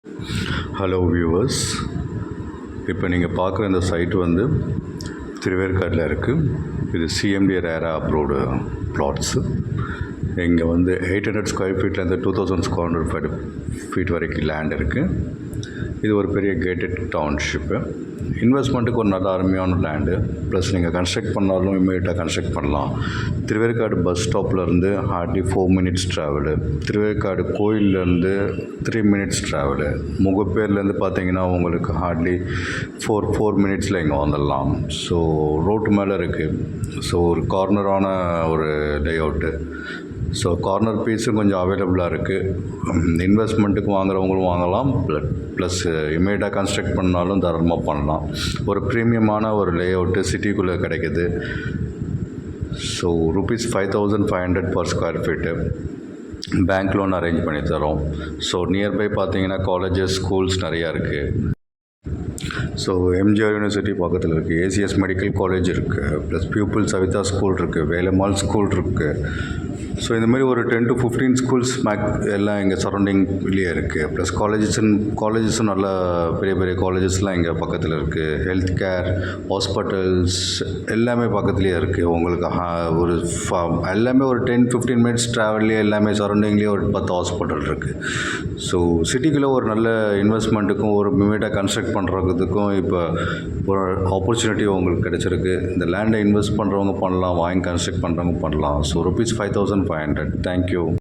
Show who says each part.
Speaker 1: Hello viewers, இப்போ நீங்கள் பார்க்குற இந்த சைட் வந்து திருவேற்காட்டில் இருக்குது. இது சிஎம்டி ரேரா அப்ரூவ்டு பிளாட்ஸு. இங்கே வந்து 800 ஸ்கொயர் ஃபீட்லேருந்து 2200 ஃபீட் வரைக்கும் லேண்ட் இருக்குது. இது ஒரு பெரிய கேட்டட் டவுன்ஷிப்பு. இன்வெஸ்ட்மெண்ட்டுக்கு ஒரு நல்ல அருமையான லேண்டு. ப்ளஸ் நீங்கள் கன்ஸ்ட்ரக்ட் பண்ணாலும் இமீடியட்டாக கன்ஸ்ட்ரக்ட் பண்ணலாம். திருவேற்காடு பஸ் ஸ்டாப்லேருந்து ஹார்ட்லி 4 மினிட்ஸ் ட்ராவலு. திருவேற்காடு கோயிலேருந்து 3 மினிட்ஸ் ட்ராவலு. முகப்பேர்லேருந்து பார்த்தீங்கன்னா உங்களுக்கு ஹார்ட்லி 4 மினிட்ஸில் இங்கே வந்துடலாம். ஸோ ரோட்டு மேலே இருக்குது. ஸோ ஒரு கார்னரான ஒரு லே அவுட்டு. ஸோ கார்னர் பீஸும் கொஞ்சம் அவைலபிளாக இருக்குது. இன்வெஸ்ட்மெண்ட்டுக்கு வாங்குறவங்களும் வாங்கலாம். ப்ளஸ் இமீடியட்டாக கன்ஸ்ட்ரக்ட் பண்ணாலும் தாராளமாக பண்ணலாம். ஒரு ப்ரீமியமான ஒரு லே அவுட்டு சிட்டிக்குள்ளே கிடைக்கிது. So ₹5,500 per square feet. Bank loan arrange பண்ணி தரோம். ஸோ நியர்பை பார்த்தீங்கன்னா காலேஜஸ், ஸ்கூல்ஸ் நிறையா இருக்குது. ஸோ எம்ஜிஆர் யூனிவர்சிட்டி பக்கத்தில் இருக்குது. ஏசிஎஸ் மெடிக்கல் காலேஜ் இருக்குது. ப்ளஸ் பியூப்பிள் சவிதா ஸ்கூல் இருக்குது. வேலம்மாள் ஸ்கூல் இருக்குது. ஸோ இந்தமாதிரி ஒரு 10 to 15 ஸ்கூல்ஸ் எல்லாம் இங்கே சரௌண்டிங்லேயே இருக்குது. ப்ளஸ் காலேஜஸும் நல்ல பெரிய பெரிய காலேஜஸ்லாம் இங்கே பக்கத்தில் இருக்குது. ஹெல்த் கேர், ஹாஸ்பிட்டல்ஸ் எல்லாமே பக்கத்துலேயே இருக்குது. உங்களுக்கு ஒரு எல்லாமே ஒரு 10-15 மினிட்ஸ் ட்ராவல்லே எல்லாமே சரௌண்டிங்லேயே ஒரு 10 ஹாஸ்பிட்டல் இருக்குது. ஸோ சிட்டிக்குள்ளே ஒரு நல்ல இன்வெஸ்ட்மெண்ட்டுக்கும் ஒரு இமீடியட்டாக கன்ஸ்ட்ரக்ட் பண்ணுறதுக்கும் இப்போ ஒரு ஆப்பர்ச்சுனிட்டி உங்களுக்கு கிடச்சிருக்கு. இந்த லேண்டை இன்வெஸ்ட் பண்ணுறவங்க பண்ணலாம், வாங்கி கன்ஸ்ட்ரக்ட் பண்ணுறவங்க பண்ணலாம். ஸோ ₹5,500. Thank you.